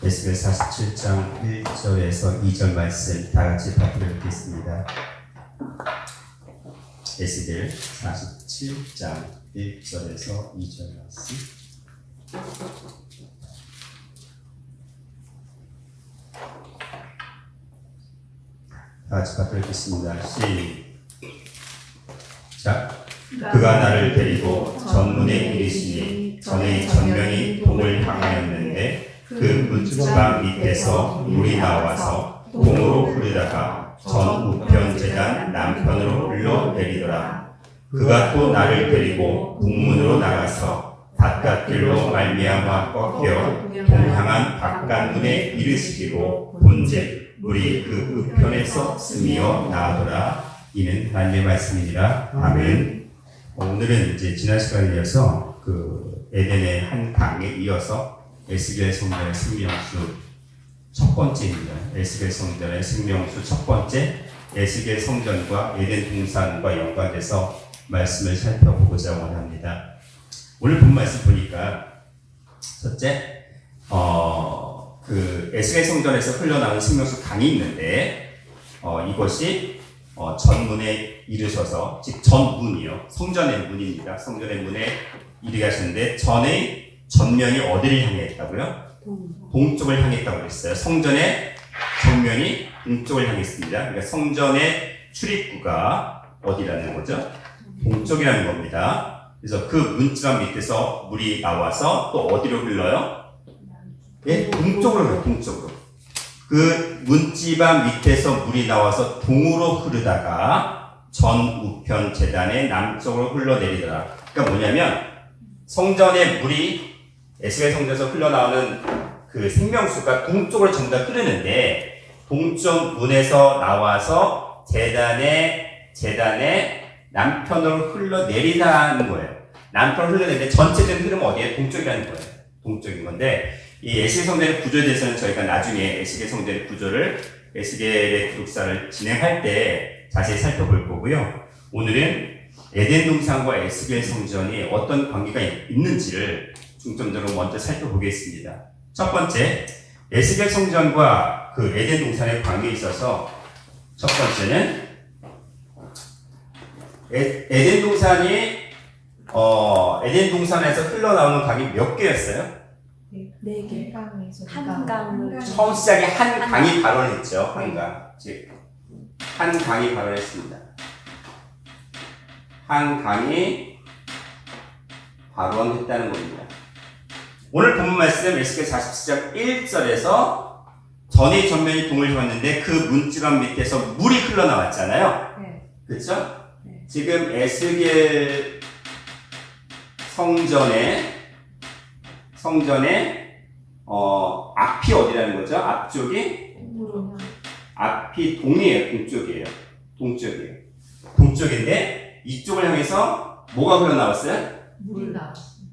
에스겔 47장 1절에서 2절 말씀 다 같이 받들어 읽겠습니다. 에스겔 47장 1절에서 2절 말씀. 다 같이 받들어 읽겠습니다. 시작. 그가 나를 데리고 전문에 이르시니 전의 전면이 동을 향하였는데 그 문지방 밑에서 물이 나와서 동으로 흐르다가 전 우편 제단 남편으로 흘러내리더라. 그가 또 나를 데리고 북문으로 나가서 바깥길로 말미암아 꺾여 동향한 바깥문에 이르시기로 본즉 물이 그 우편에서 스미어 나오더라. 이는 하나님의 말씀이니라. 아멘. 오늘은 이제 지난 시간에 이어서 그 에덴의 한 강에 이어서 에스겔 성전의 생명수 첫 번째입니다. 에스겔 성전의 생명수 첫 번째, 에스겔 성전과 에덴 동산과 연관돼서 말씀을 살펴보고자 원합니다. 오늘 본 말씀 보니까 첫째, 그 에스겔 성전에서 흘러나오는 생명수 강이 있는데 이것이 전문에 이르셔서, 즉 전문이요, 성전의 문입니다. 성전의 문에 이르게 하셨는데 전면이 어디를 향해 있다고요? 동쪽을 향해 있다고 그랬어요. 성전의 정면이 동쪽을 향해 있습니다. 그러니까 성전의 출입구가 어디라는 거죠? 동쪽이라는 겁니다. 그래서 그 문지방 밑에서 물이 나와서 또 어디로 흘러요? 예, 동쪽으로 흘러요. 동쪽으로. 그 문지방 밑에서 물이 나와서 동으로 흐르다가 전 우편 제단의 남쪽으로 흘러내리더라. 그러니까 뭐냐면 성전의 물이 에스겔 성전에서 흘러나오는 그 생명수가 동쪽으로 전부 다 흐르는데 동쪽 문에서 나와서 제단의 남편으로 흘러내리다는 거예요. 남편으로 흘러내리는데 전체적인 흐름은 어디에? 동쪽이라는 거예요. 동쪽인 건데 이 에스겔 성전의 구조에 대해서는 저희가 나중에 에스겔 성전의 구조를 에스겔의 기록사를 진행할 때 자세히 살펴볼 거고요. 오늘은 에덴 동산과 에스겔 성전이 어떤 관계가 있는지를 중점적으로 먼저 살펴보겠습니다. 첫 번째, 에스겔 성전과 그 에덴 동산의 관계에 있어서 첫 번째는 에덴 동산이 에덴 동산에서 흘러나오는 강이 몇 개였어요? 네 개. 한 강을 처음 시작에 한 강이 발원했죠. 한 강. 즉, 한 강이 발원했습니다. 한 강이 발원했다는 겁니다. 오늘 본문 말씀 에스겔 47장 1절에서 전의 전면이 동을 향했는데 그 문지방 밑에서 물이 흘러나왔잖아요. 네. 그렇죠? 네. 지금 에스겔 성전의 앞이 어디라는 거죠? 앞쪽이 앞이 동이에요, 동쪽이에요. 동쪽인데 이쪽을 향해서 뭐가 흘러나왔어요?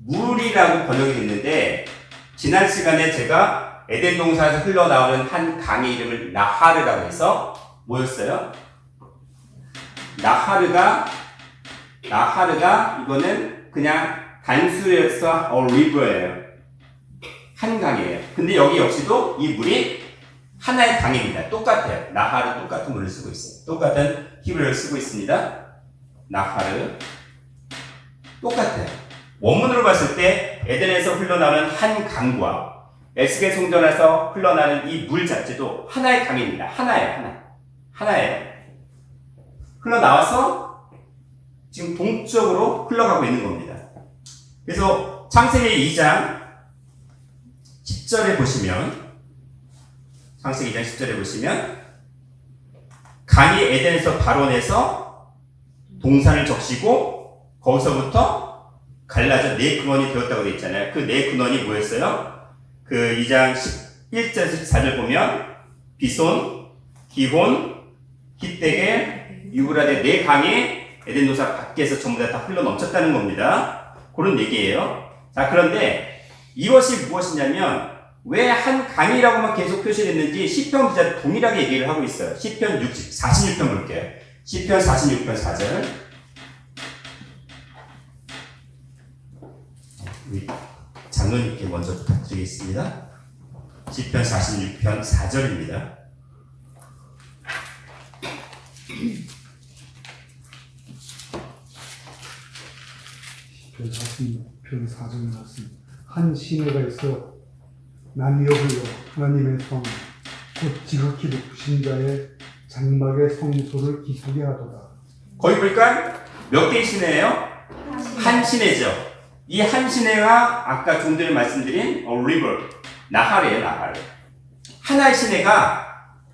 물이라고 번역이 됐는데 지난 시간에 제가 에덴 동산에서 흘러나오는 한 강의 이름을 나하르라고 해서 뭐였어요? 나하르가 이거는 그냥 단수에서 river예요. 한 강이에요. 근데 여기 역시도 이 물이 하나의 강입니다. 똑같아요. 나하르 똑같은 물을 쓰고 있어요. 똑같은 히브리어를 쓰고 있습니다. 나하르 똑같아요. 원문으로 봤을 때 에덴에서 흘러나오는 한 강과 에스겔 성전에서 흘러나오는 이 물 자체도 하나의 강입니다. 하나예요. 흘러나와서 지금 동쪽으로 흘러가고 있는 겁니다. 그래서 창세기 2장 10절에 보시면 강이 에덴에서 발원해서 동산을 적시고 거기서부터 갈라져 네 근원이 되었다고 되어 있잖아요. 그 네 근원이 뭐였어요? 그 2장 11절에서 14절 보면 비손, 기혼, 히데겔, 유브라데 네 강이 에덴 동산 밖에서 전부 다 흘러 넘쳤다는 겁니다. 그런 얘기예요. 자, 그런데 이것이 무엇이냐면 왜 한 강이라고만 계속 표시했는지 시편 기자도 동일하게 얘기를 하고 있어요. 시편 46편 볼게요. 시편 46편 4절. 우리 장로님께 먼저 부탁드리겠습니다. 시편 46편 4절입니다. 시편 46편 4절 말씀. 한 시내가 있어 나뉘어 흘러 하나님의 성, 곧 지극히 높으신 자의 장막의 성소를 기쁘게 하도다. 거기 보니까 몇 개의 시내예요? 한 시내죠. 이 한 시내가 아까 좀 전에 말씀드린 river, 나할이에요, 나할. 하나의 시내가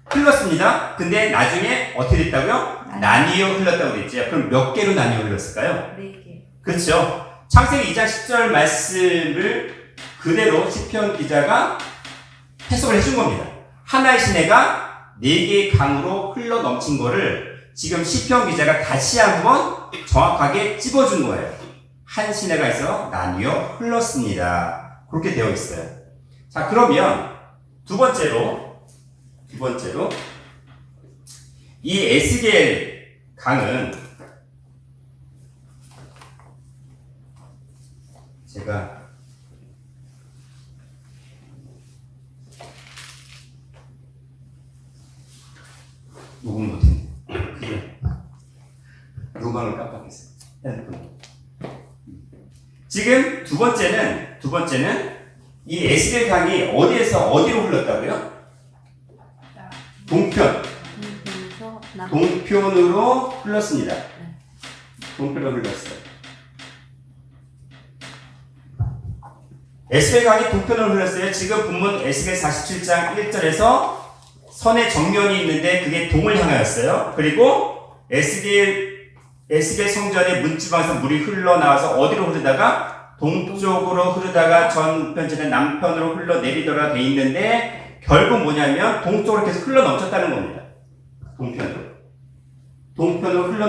흘렀습니다. 근데 나중에 어떻게 됐다고요? 나뉘어 흘렀다고 됐죠. 그럼 몇 개로 나뉘어 흘렀을까요? 4개. 그렇죠. 창세기 2장 10절 말씀을 그대로 시편 기자가 해석을 해준 겁니다. 하나의 시내가 4개의 강으로 흘러 넘친 거를 지금 시편 기자가 다시 한번 정확하게 찝어준 거예요. 한 시내가 있어 나뉘어 흘렀습니다. 그렇게 되어 있어요. 자, 그러면 두 번째로 이 에스겔 강은 제가 녹음 못했네. 그래. 녹음을 깜빡했어요. 핸드폰. 지금 두 번째는 이 에스겔 강이 어디에서 어디로 흘렀다고요? 동편. 동편으로 흘렀습니다. 동편으로 흘렀어요. 에스겔 강이 동편으로 흘렀어요. 지금 본문 에스겔 47장 1절에서 선의 정면이 있는데 그게 동을 향하였어요. 그리고 에스겔 성전의 문지방에서 물이 흘러나와서 어디로 흐르다가 동쪽으로 흐르다가 전편지는 남편으로 흘러내리더라 돼 있는데 결국 뭐냐면 동쪽으로 계속 흘러 넘쳤다는 겁니다. 동편으로 흘러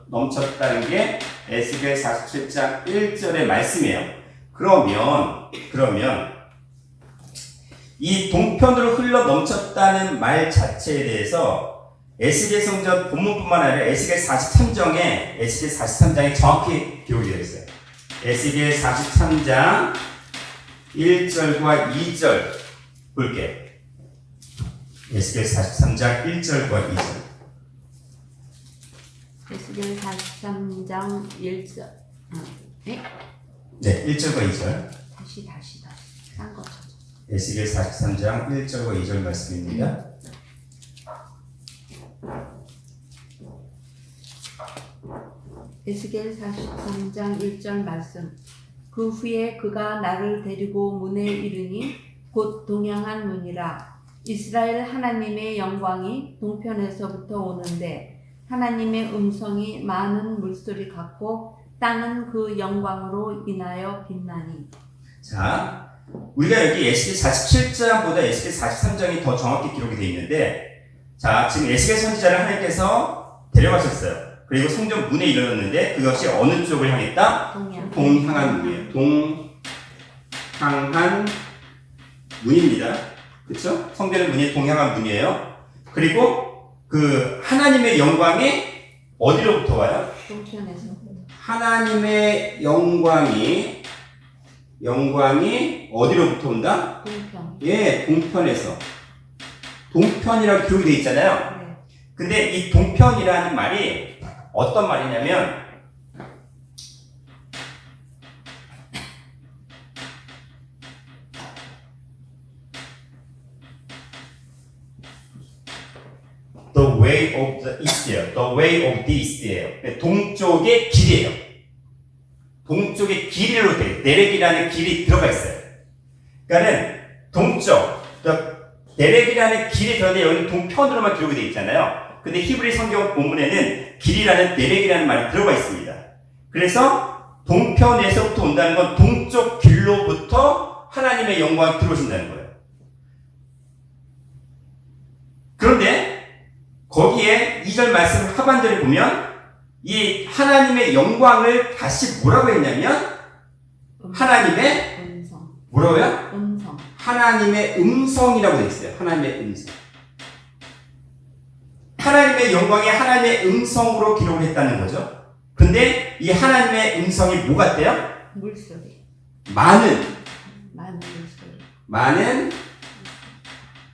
넘쳤다는 게 에스겔 47장 1절의 말씀이에요. 그러면 이 동편으로 흘러 넘쳤다는 말 자체에 대해서 에스겔 성전 본문뿐만 아니라 에스겔 43장에 정확히 기록이 되어 있어요. 에스겔 43장 1절과 2절 볼게. 에스겔 43장 1절과 2절. 에스겔 43장 1절. 네? 네, 1절과 2절. 다시. 딴 거 찾아. 에스겔 43장 1절과 2절 말씀입니다. 에스겔 43장 1절 말씀. 그 후에 그가 나를 데리고 문에 이르니 곧 동양한 문이라. 이스라엘 하나님의 영광이 동편에서부터 오는데 하나님의 음성이 많은 물소리 같고 땅은 그 영광으로 인하여 빛나니. 자, 우리가 여기 에스겔 47장보다 에스겔 43장이 더 정확히 기록이 되어 있는데, 자, 지금 에스겔 선지자를 하나님께서 데려가셨어요. 그리고 성전 문에 이르렀는데 그것이 어느 쪽을 향했다? 동향한 문이에요. 동향한 문입니다. 그렇죠? 성전의 문이 동향한 문이에요. 그리고 그 하나님의 영광이 어디로부터 와요? 동편에서. 하나님의 영광이 어디로부터 온다? 동편. 예, 동편에서. 동편이라고 기록이 되어 있잖아요. 네. 근데 이 동편이라는 말이 어떤 말이냐면 The way of the east예요. The way of the east예요. 동쪽의 길이에요. 동쪽의 길이로 돼. 내렉이라는 길이 들어가 있어요. 그러니까는 동쪽, 내렉이라는 길이 들어가는데 여기는 동편으로만 기록이 되어 있잖아요. 근데 히브리 성경 본문에는 길이라는 내렉이라는 말이 들어가 있습니다. 그래서 동편에서부터 온다는 건 동쪽 길로부터 하나님의 영광이 들어오신다는 거예요. 그런데 거기에 2절 말씀 하반절에 보면 이 하나님의 영광을 다시 뭐라고 했냐면 하나님의 음성. 뭐라고요? 음성. 하나님의 음성이라고 되어 있어요. 하나님의 음성. 하나님의 영광이 하나님의 음성으로 기록을 했다는 거죠. 근데 이 하나님의 음성이 뭐 같대요? 물소리. 많은 물소리. 많은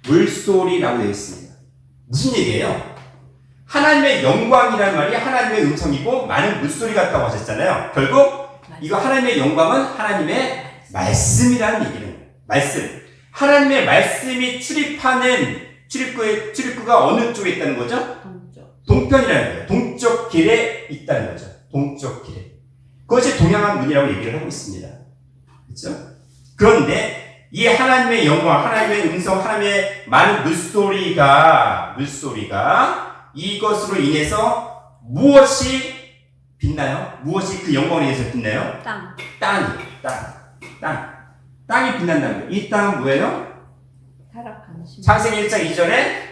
물소리라고 되어 있습니다. 무슨 얘기예요? 하나님의 영광이라는 말이 하나님의 음성이고 많은 물소리 같다고 하셨잖아요. 결국 이거 하나님의 영광은 하나님의 말씀이라는 얘기는 말씀. 하나님의 말씀이 출입구가 어느 쪽에 있다는 거죠? 동편이라는 거예요. 동쪽 길에 있다는 거죠. 동쪽 길에. 그것이 동양한 문이라고 얘기를 하고 있습니다. 그렇죠? 그런데 이 하나님의 영광, 하나님의 음성, 하나님의 많은 물소리가 이것으로 인해서 무엇이 빛나요? 무엇이 그 영광에 의해서 빛나요? 땅이 빛난다는 거예요. 이 땅은 뭐예요? 창세기 1장 2절에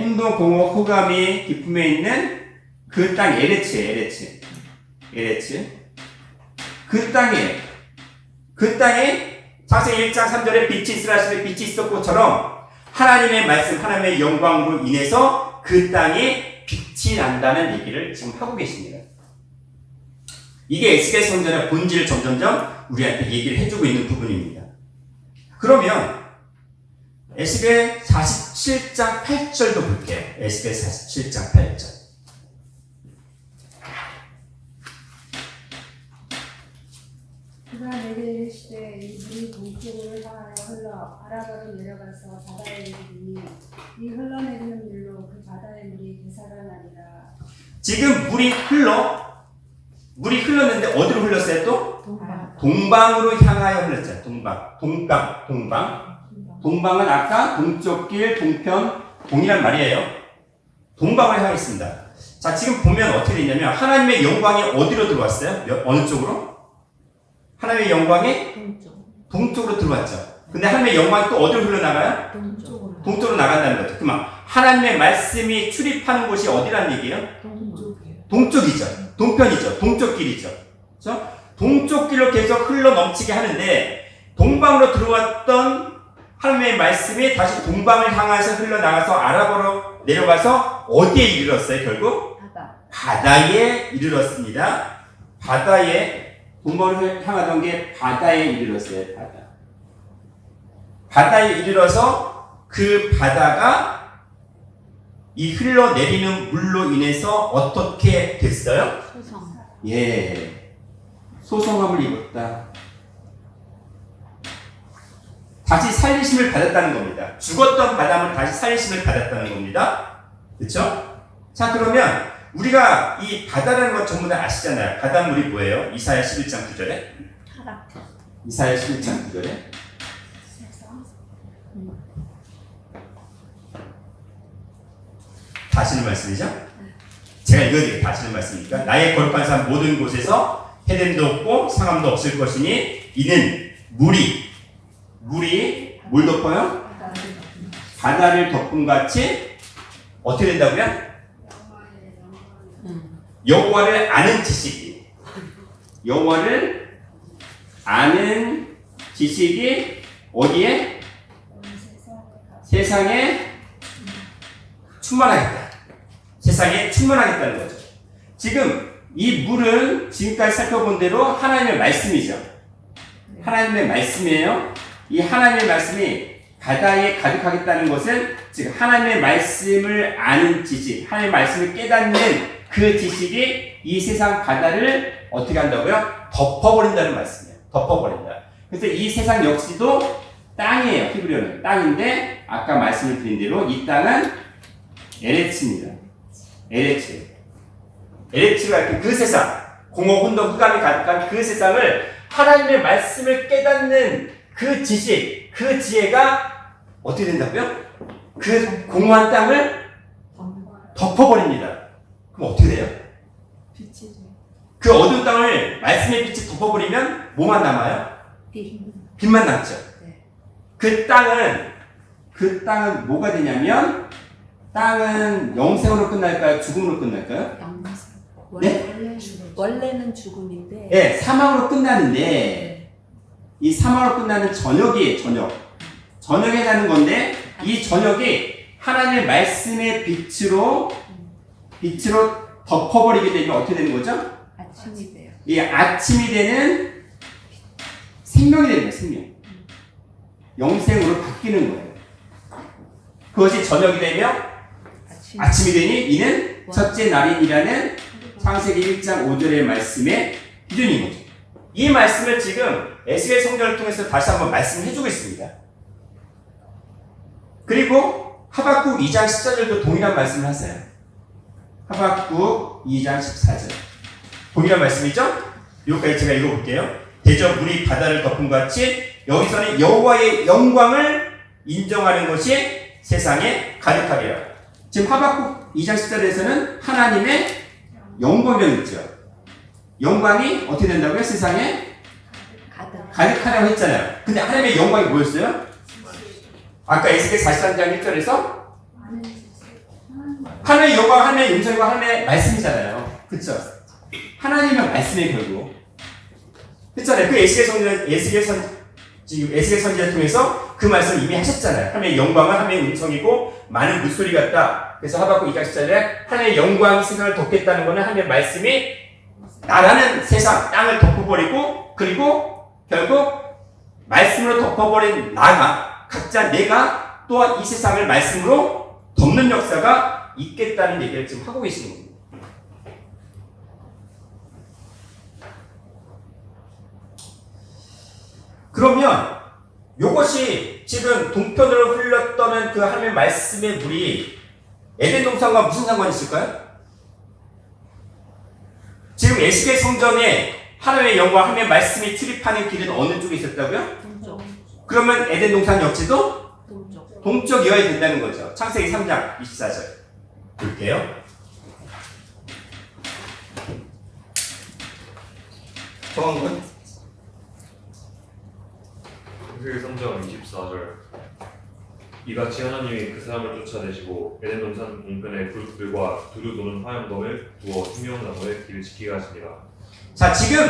혼돈, 공허, 흑암이 깊음에 있는 그 땅, 에레츠. 그 땅에 창세기 1장 3절에 빛이 있으라 하시되 빛이 있었고처럼 하나님의 말씀, 하나님의 영광으로 인해서 그 땅에 빛이 난다는 얘기를 지금 하고 계십니다. 이게 에스겔 선전의 본질을 점점점 우리한테 얘기를 해주고 있는 부분입니다. 그러면 에스겔 47장 8절도 볼게요. 에스겔 47장 8절. 그가 내게 이르시되 이 물이 동쪽으로 향하여 흘러 아라바로 내려가서 바다에 이르니 이 흘러내리는 물로 그 바다의 물이 되살아나리라. 지금 물이 흘렀는데 어디로 흘렀어요 또? 동방으로 향하여 흘렀잖아요. 동방은 아까 동쪽 길, 동편, 동이란 말이에요. 동방을 향했습니다. 자, 지금 보면 어떻게 되냐면 하나님의 영광이 어디로 들어왔어요? 어느 쪽으로? 하나님의 영광이 동쪽으로 들어왔죠. 근데 하나님의 영광이 또 어디로 흘러나가요? 동쪽으로 나간다는 거죠. 그만 하나님의 말씀이 출입하는 곳이 어디라는 얘기예요? 동쪽이죠. 동편이죠. 동쪽 길이죠. 그렇죠? 동쪽 길로 계속 흘러 넘치게 하는데 동방으로 들어왔던 하나님의 말씀이 다시 동방을 향해서 흘러나가서 아라바로 내려가서 어디에 이르렀어요? 결국? 바다에 이르렀습니다. 동방을 향하던 게 바다에 이르렀어요. 바다에 이르러서 그 바다가 이 흘러내리는 물로 인해서 어떻게 됐어요? 소성함을 입었다. 다시 살리심을 받았다는 겁니다. 죽었던 바다를 다시 살리심을 받았다는 겁니다. 그렇죠? 자, 그러면 우리가 이 바다라는 것 전부 다 아시잖아요. 바닷물이 뭐예요? 이사야 11장 9절에 이사야 11장 9절에 다시는 말씀이죠? 제가 읽어드릴게요. 다시는 말씀이니까 나의 거룩한 산 모든 곳에서 해됨도 없고 상함도 없을 것이니 이는 물이 뭘 덮어요? 바다를 덮음같이 어떻게 된다고요? 여호와를 아는 지식이 어디에? 세상에 충만하겠다는 거죠. 지금 이 물은 지금까지 살펴본 대로 하나님의 말씀이죠. 하나님의 말씀이에요. 이 하나님의 말씀이 바다에 가득하겠다는 것은 즉 하나님의 말씀을 아는 지식, 하나님의 말씀을 깨닫는 그 지식이 이 세상 바다를 어떻게 한다고요? 덮어버린다는 말씀이에요. 덮어버린다. 그래서 이 세상 역시도 땅이에요. 히브리어는 땅인데 아까 말씀을 드린 대로 이 땅은 에레츠입니다. 에레츠가 이렇게 그 세상, 공허, 혼돈, 흑암이 가득한 그 세상을 하나님의 말씀을 깨닫는 그 지식, 그 지혜가 어떻게 된다고요? 그 공허한 땅을 덮어버립니다. 그럼 어떻게 돼요? 그 어두운 땅을 말씀의 빛이 덮어버리면 뭐만 남아요? 빛만 남죠. 그 땅은 뭐가 되냐면 땅은 영생으로 끝날까요? 죽음으로 끝날까요? 원래는 죽음인데 네, 사망으로 끝나는데 이 사망으로 끝나는 저녁이에요. 저녁에 가는 건데 이 저녁이 하나님의 말씀의 빛으로 덮어버리게 되면 어떻게 되는 거죠? 아침이 돼요. 이 아침이 되는 생명이 되는 거예요. 영생으로 바뀌는 거예요. 그것이 저녁이 되며 아침이 되니 이는 첫째 날이라는 창세기 1장 5절의 말씀의 기준인 거죠. 이 말씀을 지금 에스겔 성전을 통해서 다시 한번 말씀해주고 있습니다. 그리고 하박국 2장 14절도 동일한 말씀을 하세요. 하박국 2장 14절 동일한 말씀이죠? 여기까지 제가 읽어볼게요. 대저 물이 바다를 덮은 것 같이 여기서는 여호와의 영광을 인정하는 것이 세상에 가득하리라. 지금 하박국 2장 14절에서는 하나님의 영광이 있죠. 영광이 어떻게 된다고요? 세상에 가득하라고 했잖아요. 근데 하나님의 영광이 뭐였어요? 아까 에스겔 43장 1절에서 하나님의 영광, 하나님의 음성과 하나님의 말씀이잖아요. 그쵸? 하나님의 말씀에 결국 했잖아요. 그 에스겔 선지자를 통해서 그 말씀을 이미 하셨잖아요. 하나님의 영광은 하나님의 음성이고 많은 물소리 같다. 그래서 하박국 2장 14절에 하나님의 영광이 세상을 덮겠다는 것은 하나님의 말씀이 나라는 세상, 땅을 덮어버리고 그리고 결국 말씀으로 덮어버린 나가 각자 내가 또한 이 세상을 말씀으로 덮는 역사가 있겠다는 얘기를 지금 하고 계시는 겁니다. 그러면 이것이 지금 동편으로 흘렀던 그 하나님의 말씀의 물이 에덴 동산과 무슨 상관이 있을까요? 지금 에스겔 성전에 하나님의 영광, 하나님의 말씀이 출입하는 길은 어느 쪽에 있었다고요? 동쪽. 그러면 에덴 동산 역지도 동쪽. 동쪽이어야 된다는 거죠. 창세기 3장 24절 볼게요. 정황군 창세기 3장 24절 이같이 하나님이 그 사람을 쫓아내시고 에덴 동산 동편에 그룹들과 두루 도는 화염검을 두어 생명나무의 길을 지키게 하시니라. 자, 지금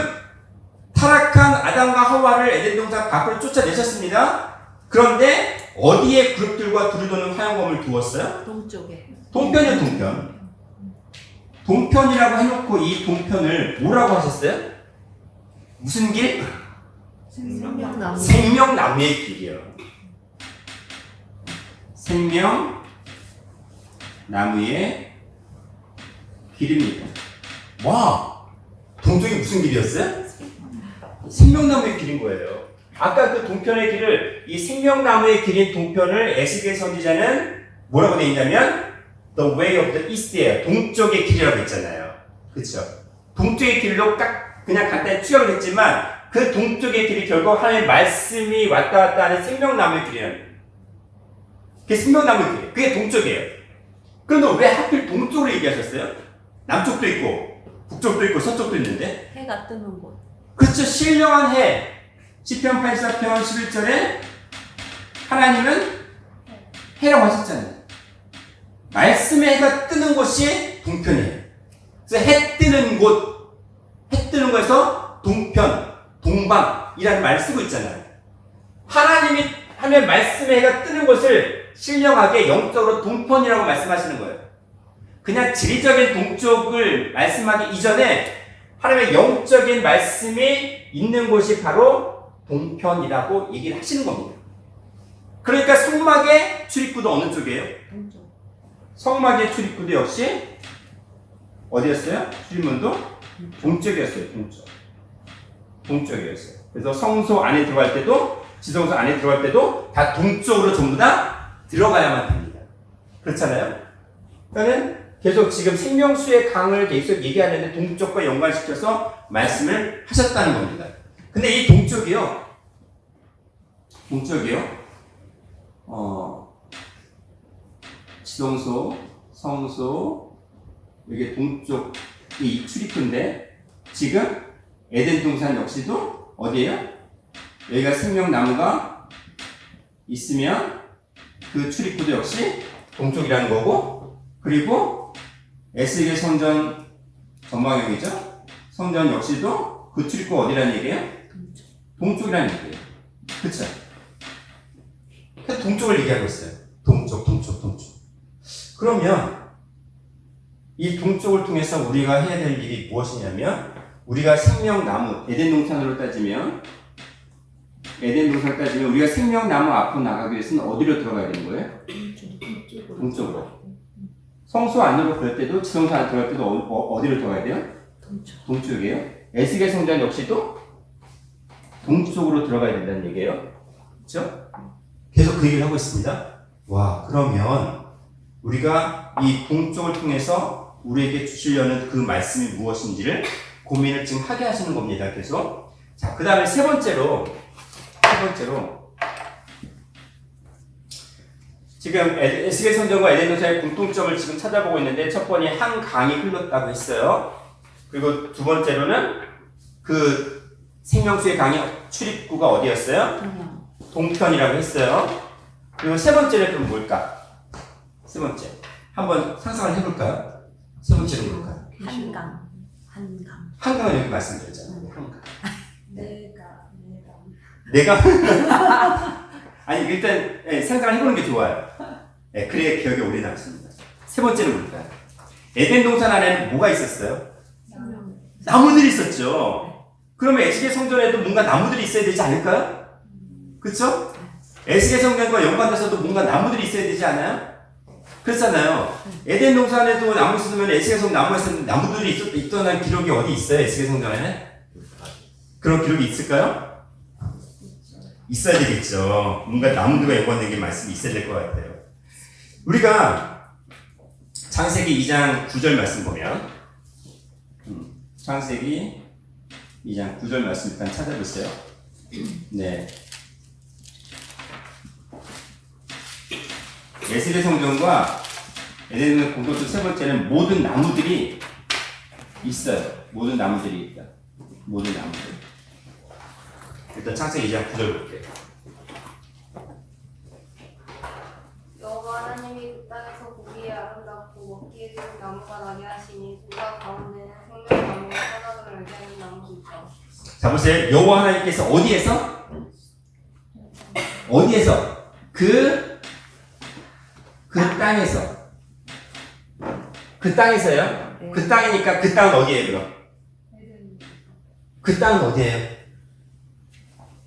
타락한 아담과 하와를 에덴 동산 밖으로 쫓아내셨습니다. 그런데 어디에 그룹들과 두루 도는 화염검을 두었어요? 동쪽에. 동편이요, 동편. 동편이라고 해놓고 이 동편을 뭐라고 하셨어요? 무슨 길? 생명나무. 생명나무의 길이요. 생명나무의 길입니다. 와! 동쪽이 무슨 길이었어요? 생명나무의 길인 거예요. 아까 그 동편의 길을, 이 생명나무의 길인 동편을 에스겔 선지자는 뭐라고 되어 있냐면 The way of the east예요. 동쪽의 길이라고 했잖아요. 그렇죠? 동쪽의 길로 그냥 간단히 추격을 했지만 그 동쪽의 길이 결국 하나님의 말씀이 왔다 갔다 하는 생명나무의 길이라는 거예요. 그게 생명나무의 길이에요. 그게 동쪽이에요. 그런데 왜 하필 동쪽으로 얘기하셨어요? 남쪽도 있고 북쪽도 있고 서쪽도 있는데 해가 뜨는 곳. 그렇죠. 신령한 해. 시편 84편 11절에 하나님은 해라고 하셨잖아요. 말씀의 해가 뜨는 곳이 동편이에요. 그래서 해 뜨는 곳, 해 뜨는 곳에서 동편, 동방이라는 말을 쓰고 있잖아요. 하나님의 말씀의 해가 뜨는 곳을 신령하게 영적으로 동편이라고 말씀하시는 거예요. 그냥 지리적인 동쪽을 말씀하기 이전에 하나님의 영적인 말씀이 있는 곳이 바로 동편이라고 얘기를 하시는 겁니다. 그러니까 성막의 출입구도 어느 쪽이에요? 동쪽. 성막의 출입구도 역시 어디였어요? 출입문도 동쪽이었어요. 동쪽이었어요. 그래서 성소 안에 들어갈 때도 지성소 안에 들어갈 때도 다 동쪽으로 전부 다 들어가야만 됩니다. 그렇잖아요? 그러니까 계속 지금 생명수의 강을 계속 얘기하는데 동쪽과 연관시켜서 말씀을 하셨다는 겁니다. 근데 이 동쪽이요, 지성소, 성소, 여기 동쪽이 출입구인데 지금 에덴 동산 역시도 어디예요? 여기가 생명나무가 있으면 그 출입구도 역시 동쪽이라는 거고, 그리고 에스겔 성전 전망형이죠. 성전 역시도 그 출입구 어디라는 얘기예요? 동쪽이라는 얘기예요. 그쵸? 동쪽을 얘기하고 있어요. 동쪽. 그러면 이 동쪽을 통해서 우리가 해야 될 일이 무엇이냐면, 우리가 생명나무, 에덴 동산으로 따지면 에덴 동산을 따지면 우리가 생명나무 앞으로 나가기 위해서는 어디로 들어가야 되는 거예요? 동쪽으로. 성소 안으로 그럴 때도 지성소 안에 들어갈 때도 어디로 들어가야 돼요? 동쪽이에요. 에스겔 성전 역시도 동쪽으로 들어가야 된다는 얘기예요. 그렇죠? 계속 그 얘기를 하고 있습니다. 와, 그러면 우리가 이 동쪽을 통해서 우리에게 주시려는 그 말씀이 무엇인지를 고민을 지금 하게 하시는 겁니다. 계속. 자, 그 다음에 세 번째로 지금 에스겔 성전과 에덴 동산의 공통점을 지금 찾아보고 있는데 첫 번째 한 강이 흘렀다고 했어요. 그리고 두 번째로는 그 생명수의 강의 출입구가 어디였어요? 동편이라고 했어요. 그리고 세 번째는 그럼 뭘까? 세 번째. 한번 상상을 해볼까요? 세 번째는 뭘까요? 한강. 한강은 여기 말씀드렸잖아요. 한강. 내가 아니, 일단, 상상을 해보는 게 좋아요. 그래야 기억에 오래 남습니다. 세 번째는 뭘까요? 에덴 동산 안에는 뭐가 있었어요? 나무들이 있었죠. 그러면 에스겔 성전에도 뭔가 나무들이 있어야 되지 않을까요? 그쵸? 에스겔 성전과 연관돼서도 뭔가 나무들이 있어야 되지 않아요? 그렇잖아요. 에덴 동산에도 나무 있으면 에스겔 성전 나무에서 나무들이 있던 기록이 어디 있어요? 에스겔 성전에는? 그런 기록이 있을까요? 있어야 되겠죠. 뭔가 나무들과 연관된 게 말씀이 있어야 될 것 같아요. 우리가 창세기 2장 9절 말씀 보면 창세기 2장 9절 말씀 일단 찾아보세요. 네. 에스겔 성전과 에덴의 공동체 세 번째는 모든 나무들이 있어요. 모든 나무들이 있다. 모든 나무들. 일단 창세기 2장 9절 볼게요. 여호와 하나님이 그 땅에서 보기에 아름답고 먹기에 좋은 나무가 나게 하시니 그가 가운데는 생명나무와 선악을 알게 하는 나무도 있다. 자 보세요. 여호와 하나님께서 어디에서? 땅에서. 그 땅에서요? 네. 그 땅이니까 그 땅은 어디예요, 그럼? 그 땅은 어디예요?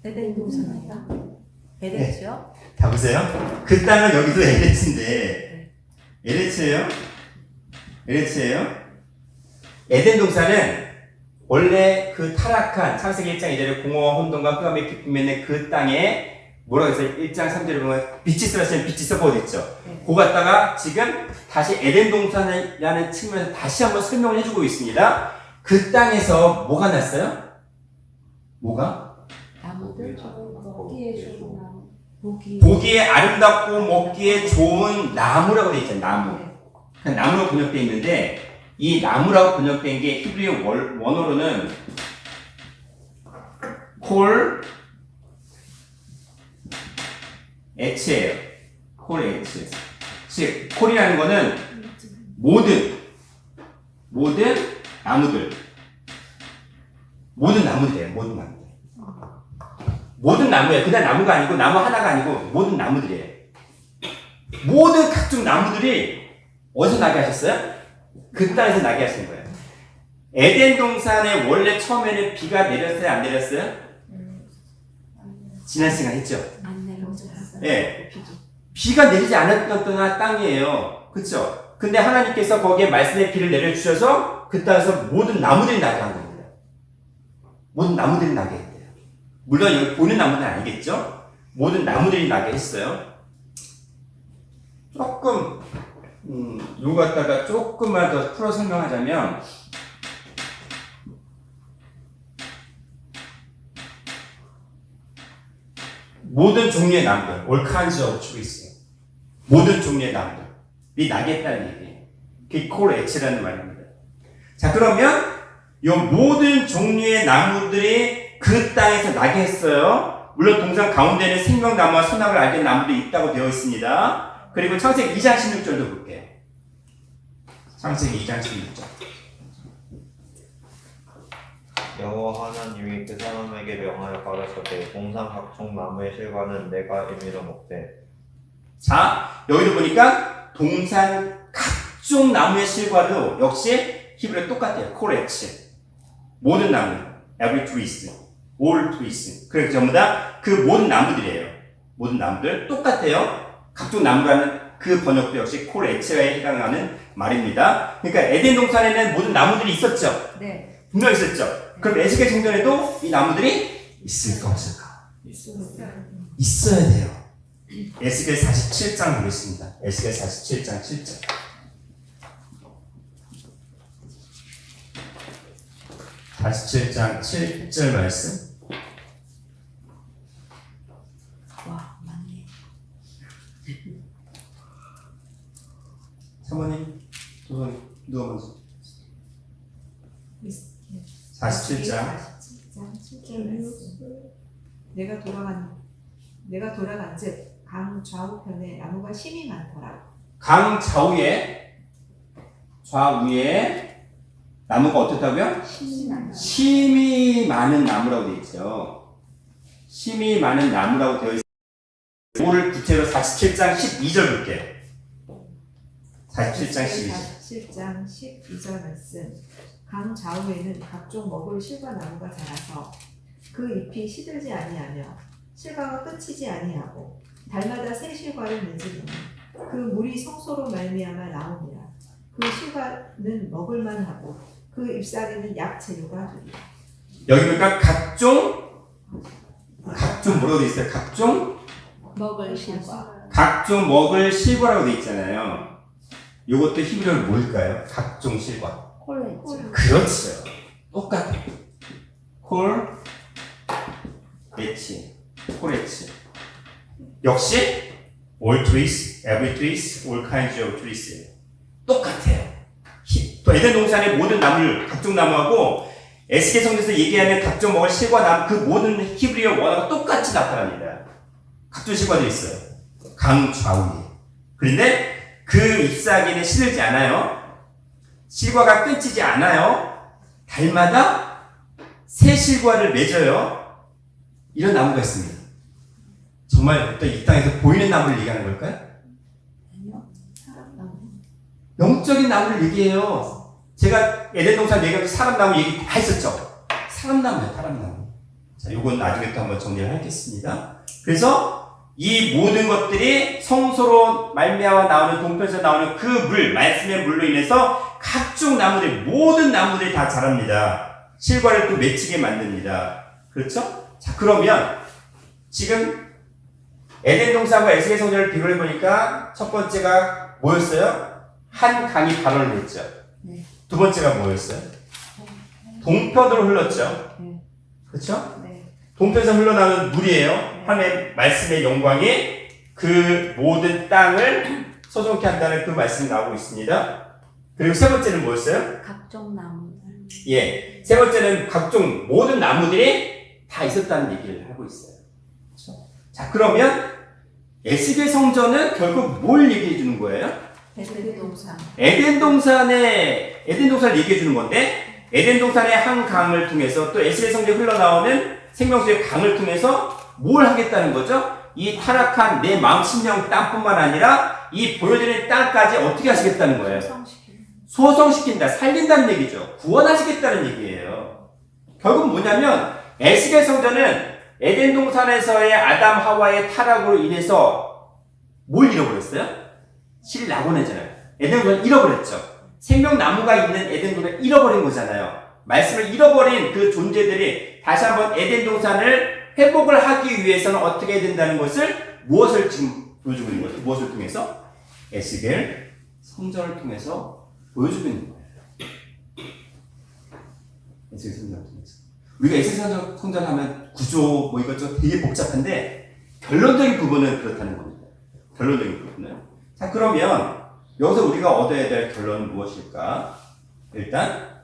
에덴 동산이다. 에덴이죠? 자 보세요. 그 땅은 여기도 에레츠인데 에레츠예요? 에덴 동산은 원래 그 타락한 창세기 1장 2절에 공허와 혼돈과 흑암의 깊음이 있는 그 땅에 뭐라고 해서 1장 3절에 보면 빛이 쏟아지는 빛이 섞어 있죠. 네. 그거 갖다가 지금 다시 에덴 동산이라는 측면에서 다시 한번 설명을 해주고 있습니다. 그 땅에서 뭐가 났어요? 뭐가? 나무들 먹기에 좋은 나무. 보기에 아름답고 먹기에 좋은 나무라고 되어 있잖아요. 나무. 그 나무로 번역되어 있는데 이 나무라고 번역된 게 히브리 원어로는 콜 에츠예요. 콜 에츠. 즉 콜이라는 거는 모든 나무들. 모든 나무들이에요. 모든 나무예요. 그냥 나무가 아니고 나무 하나가 아니고 모든 나무들이에요. 모든 각종 나무들이 어디서 나게 하셨어요? 그 땅에서 나게 하신 거예요. 에덴 동산에 원래 처음에는 비가 내렸어요? 안 내렸어요? 지난 시간 했죠? 안 내려졌어요. 예. 비가 내리지 않았던 땅이에요. 그쵸? 근데 하나님께서 거기에 말씀의 비를 내려주셔서 그 땅에서 모든 나무들이 나게 한 겁니다. 모든 나무들이 나게 했대요. 물론 여기 보는 나무는 아니겠죠? 모든 나무들이 나게 했어요. 조금 요거 갖다가 조금만 더 풀어 설명하자면 모든 종류의 나무들, all kinds of trees. 모든 종류의 나무들이 나게 했다는 얘기예요. 그게 콜 H라는 말입니다. 자, 그러면 이 모든 종류의 나무들이 그 땅에서 나게 했어요. 물론 동산 가운데는 생명나무와 선악을 알게 나무도 있다고 되어 있습니다. 그리고 창세기 2장 16절도 볼게요. 창세기 2장 16절. 여호와 하나님이 그 사람에게 명하여 가라사대 동산 각종 나무의 실과는 내가 임의로 먹되. 자, 여기도 보니까 동산 각종 나무의 실과도 역시 히브리어 똑같아요. 코레츠. 모든 나무, every trees. all trees. 그래서 전부 다 그 모든 나무들이에요. 모든 나무들 똑같아요. 각종 나무라는 그 번역도 역시 콜 에체에 해당하는 말입니다. 그러니까 에덴 동산에는 모든 나무들이 있었죠. 네. 분명히 있었죠. 그럼 에스겔 성전에도 이 나무들이 있을까 없을까? 있어야 돼요. 에스겔 47장 보겠습니다. 에스겔 47장 7절. (47장 7절) 말씀. 와, 맞네. 사모님, 누가 먼저? 47장. 내가 돌아간즉 강 좌우편에 나무가 심이 많더라. 강 좌우에 나무가 어떻다고요? 심이 많은 나무라고 되어 있죠. 심이 많은 나무라고 되어 있어요. 이거를 구체로 47장 12절 볼게요. 47장 12절. 47장 12절 말씀. 강 좌우에는 각종 먹을 실과 나무가 자라서 그 잎이 시들지 아니하며 실과가 끊치지 아니하고 달마다 새 실과를 맺으니 그 물이 성소로 말미암아 나오니라. 그 실과는 먹을만하고 그 잎사귀는 약 재료가 되리라. 여기 보니까 각종 뭐라고 되어 있어요? 먹을 실과. 각종 먹을 실과라고 되어 있잖아요. 이것도 히브리어로 뭘까요? 각종 실과. 콜레지. 그렇죠. 똑같아요. 콜레치. 역시 all trees, every trees, all kinds of trees. 똑같아요. 또 에덴 동산의 모든 나물, 각종 나무하고 에스겔 성경에서 얘기하는 각종 먹을 실과 나무, 그 모든 히브리어 원어가 똑같이 나타납니다. 각종 실과도 있어요. 강 좌우에. 그런데 그 잎사귀는 시들지 않아요. 실과가 끊지지 않아요. 달마다 새 실과를 맺어요. 이런 나무가 있습니다. 정말 또 이 땅에서 보이는 나무를 얘기하는 걸까요? 아니요. 사람 나무. 영적인 나무를 얘기해요. 제가 에덴 동산 얘기하면서 사람 나무 얘기 다 했었죠. 사람 나무. 자, 요건 나중에 또 한번 정리를 하겠습니다. 그래서 이 모든 것들이 성소로 말미암아 나오는 동편에서 나오는 그 물, 말씀의 물로 인해서 각종 나무들, 모든 나무들이 다 자랍니다. 실과를 또 맺히게 만듭니다. 그렇죠? 자, 그러면 지금 에덴 동산과 에스겔 성전을 비교해 보니까 첫 번째가 뭐였어요? 한 강이 발원을 했죠. 네. 두 번째가 뭐였어요? 동편으로 흘렀죠. 네. 그렇죠? 네. 동편에서 흘러나오는 물이에요. 하나님의 말씀의 영광이 그 모든 땅을 소송케 한다는 그 말씀이 나오고 있습니다. 그리고 세 번째는 뭐였어요? 각종 나무. 예, 세 번째는 각종 모든 나무들이 다 있었다는 얘기를 하고 있어요. 그렇죠? 자, 그러면 에스겔 성전은 결국 뭘 얘기해 주는 거예요? 에덴 동산. 에덴 동산을 얘기해 주는 건데, 에덴 동산의 한 강을 통해서 또 에스겔 성전에 흘러나오는 생명수의 강을 통해서 뭘 하겠다는 거죠? 이 타락한 내 마음, 심령, 땅뿐만 아니라 이 보여지는 땅까지 어떻게 하시겠다는 거예요? 소성시킨다, 살린다는 얘기죠. 구원하시겠다는 얘기예요. 결국 뭐냐면 에스겔 성전은 에덴 동산에서의 아담 하와의 타락으로 인해서 뭘 잃어버렸어요? 실을 낙원했잖아요. 에덴 동산을 잃어버렸죠. 생명나무가 있는 에덴 동산을 잃어버린 거잖아요. 말씀을 잃어버린 그 존재들이 다시 한번 에덴 동산을 회복을 하기 위해서는 어떻게 해야 된다는 것을 무엇을 지금 보여주고 있는 거죠? 무엇을 통해서? 에스겔 성전을 통해서 보여주고 있는 거예요. 에스겔 성전을 통해서. 우리가 에스겔 성전 하면 구조 뭐 이것저것 되게 복잡한데 결론적인 부분은 그렇다는 겁니다. 결론적인 부분은. 자, 그러면 여기서 우리가 얻어야 될 결론은 무엇일까? 일단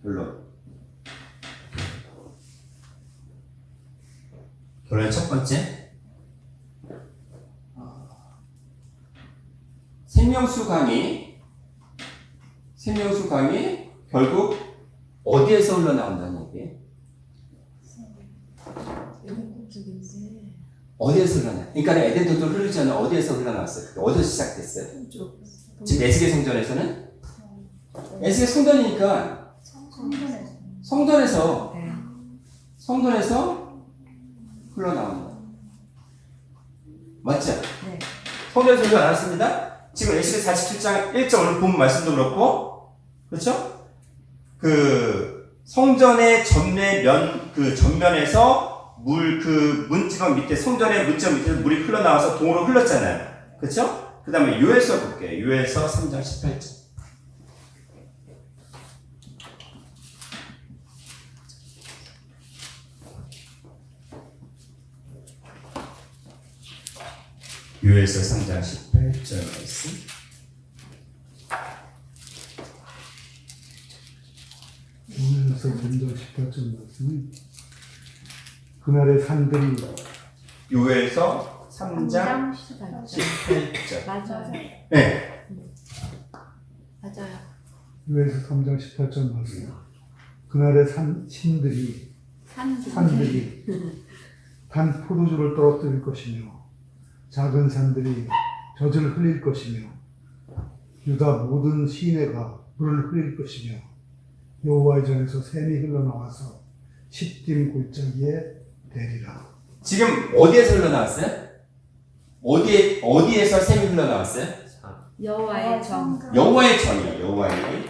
결론 첫 번째, 생명수 강이 결국 어디에서 흘러나온다는 얘기예요? 어디에서 흘러나? 그러니까 에덴 동산 흐르지 않아 어디에서 흘러나왔어요? 어디서 시작됐어요? 지금 에스겔 성전에서는 에스겔 성전이니까 성전에서 성전에서 네. 성전에서 흘러나온다. 맞죠? 네. 성전에서 흘러나왔습니다. 지금 에스겔 47장 1절 오늘 본 말씀도 그렇고, 그렇죠? 그 성전의 전면에서 그 문지방 밑에, 성전의 문지방 밑에서 물이 흘러나와서 동으로 흘렀잖아요. 그렇죠? 그 다음에 요엘서 볼게요. 요엘서 3장 18절. 요엘서 3장 18절 말씀. 오늘서 먼저 18절 말씀은 그날의 산들이 요엘서 3장 18절. 18절. 맞아요. 네. 맞아요. 요엘서 3장 18절 말씀. 그날의 신들이 산들이 단 포도주를 떨어뜨릴 것이며 작은 산들이 젖을 흘릴 것이며 유다 모든 시내가 물을 흘릴 것이며 여호와의 전에서 샘이 흘러나와서 시딤 골짜기에 대리라. 지금 어디에서 흘러나왔어요? 어디에서 샘이 흘러나왔어요? 여호와의 정. 여호와의 전이요. 여호와의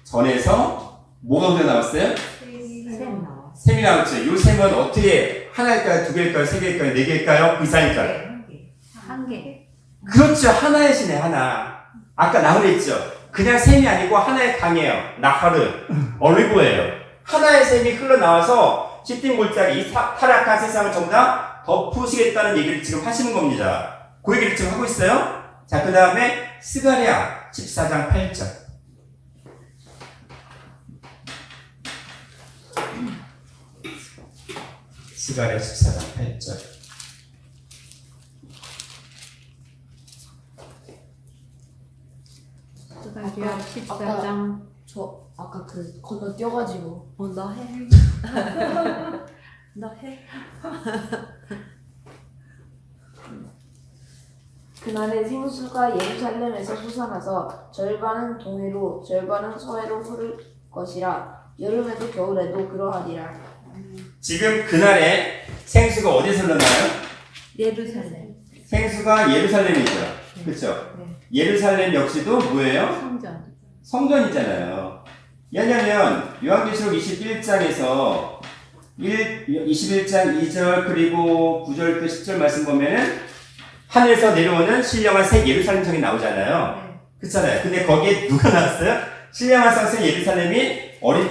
전에서 뭐가 흘러나왔어요? 샘 나와. 샘이 나왔죠. 이 샘은 어떻게 하나일까요? 두 개일까요? 세 개일까요? 네 개일까요? 그 이상일까요? 한 개. 그렇죠. 하나의 신의 하나. 아까 나홀 했죠. 그냥 샘이 아니고 하나의 강이에요. 나하르, 얼리고예요. 하나의 샘이 흘러나와서 시딤 골짜기, 이 타락한 세상을 전부 다 덮으시겠다는 얘기를 지금 하시는 겁니다. 그 얘기를 지금 하고 있어요. 자, 그 다음에 스가랴 14장 8절. 스가랴 14장 8절. 스가랴 14장. 저 아까 그 건너뛰어가지고 너 해. 너 해. 그날에 생수가 예루살렘에서 솟아나서 절반은 동해로 절반은 서해로 흐를 것이라. 여름에도 겨울에도 그러하리라. 지금 그날에 생수가 어디서 흘러나와요? 예루살렘. 생수가 예루살렘이죠. 그렇죠? 네. 예루살렘 역시도 뭐예요? 성전. 성전이잖아요. 왜냐면 요한계시록 21장에서 21장 2절 그리고 9절부터 10절 말씀 보면은 하늘에서 내려오는 신령한 새 예루살렘 성이 나오잖아요. 네. 그렇잖아요. 근데 거기에 누가 나왔어요? 신령한 성새 예루살렘이 어린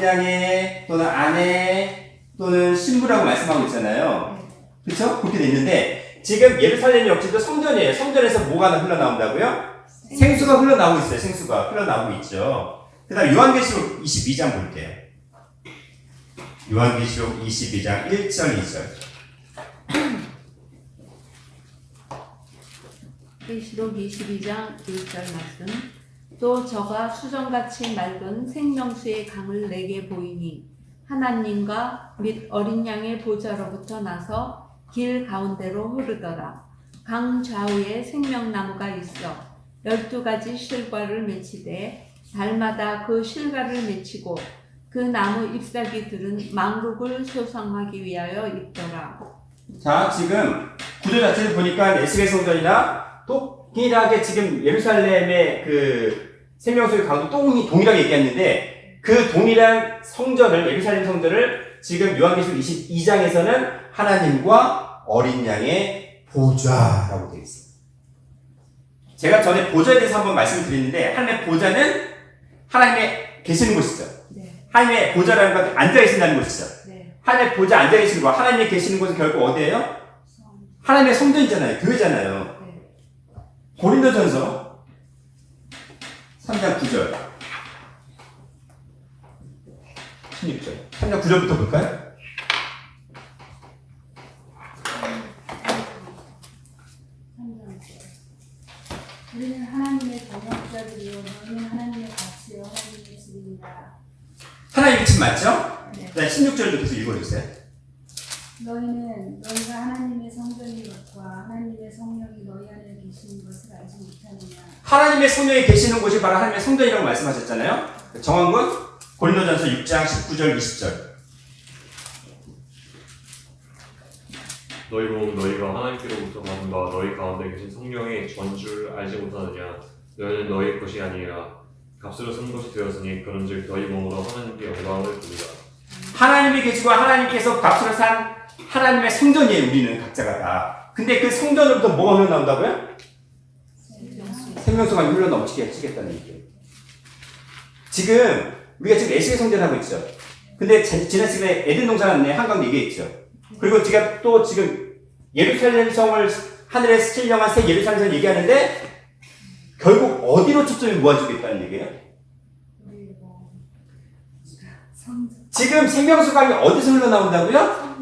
양의 또는 아내 또는 신부라고 말씀하고 있잖아요. 그렇죠? 그렇게 돼 있는데 지금 예루살렘 역시도 성전이에요. 성전에서 뭐가 흘러나온다고요? 생수가 흘러나오고 있어요. 생수가 흘러나오고 있죠. 그 다음 요한계시록 22장 볼게요. 요한계시록 22장 1절 2절. 계시록 22장 1절 말씀. 또 저가 수정같이 맑은 생명수의 강을 내게 보이니 하나님과 및 어린 양의 보좌로부터 나서 길 가운데로 흐르더라. 강 좌우에 생명나무가 있어 12가지 실과를 맺히되 달마다 그 실과를 맺히고 그 나무 잎사귀들은 만국을 소성하기 위하여 있더라. 자, 지금 구조 자체를 보니까 에스겔 성전이나 동일하게 지금 예루살렘의 그 생명수의 강도 동일하게 얘기했는데 그 동일한 성전을, 예루살렘 성전을 지금 요한계시록 22장에서는 하나님과 어린 양의 보좌라고 되어 있습니다. 제가 전에 보좌에 대해서 한번 말씀을 드렸는데 하나님의 보좌는 하나님의 계시는 곳이죠. 네. 하나님의 보좌라는 건 앉아 계신다는 곳이죠. 네. 하나님의 보좌 앉아 계시는 곳, 하나님이 계시는 곳은 결국 어디예요? 하나님의 성전이잖아요. 교회잖아요. 네. 고린도전서 3장 9절 16절 3장 9절부터 볼까요? 우리는 하나님의 동역자들이요 너희는 하나님의 가치요 하나님의 집입니다. 하나님의 집 맞죠? 네. 네, 16절도 계속 읽어주세요. 너희가 하나님의 성전인 것과 하나님의 성령이 너희 안에 계시는 것을 알지 못하느냐. 하나님의 성령이 계시는 곳이 바로 하나님의 성전이라고 말씀하셨잖아요. 정한 건 고린도전서 6장 19절 20절. 너희 몸 너희가 하나님께로부터 받은 바 너희 가운데 계신 성령의 전줄 알지 못하느냐 너희는 너희 것이 아니라 값으로 산 것이 되었으니 그런즉 너희 몸으로 하나님께 영광을 돌리라. 하나님이 계시고 하나님께서 값으로 산 하나님의 성전이에요. 우리는 각자가 다. 근데 그 성전으로부터 뭐가 흘러나온다고요? 생명수가 흘러넘치게 하시겠다는 얘기예요. 지금 우리가 지금 에스겔 성전을 하고 있죠. 근데 지난 시간에 에덴 동산 안에 한강 얘기했죠. 그리고 제가 또 지금 예루살렘 성을 하늘에 신령한 새 예루살렘 성을 얘기하는데 결국 어디로 초점이 모아지겠다는 얘기예요? 지금 생명수강이 어디서 흘러나온다고요?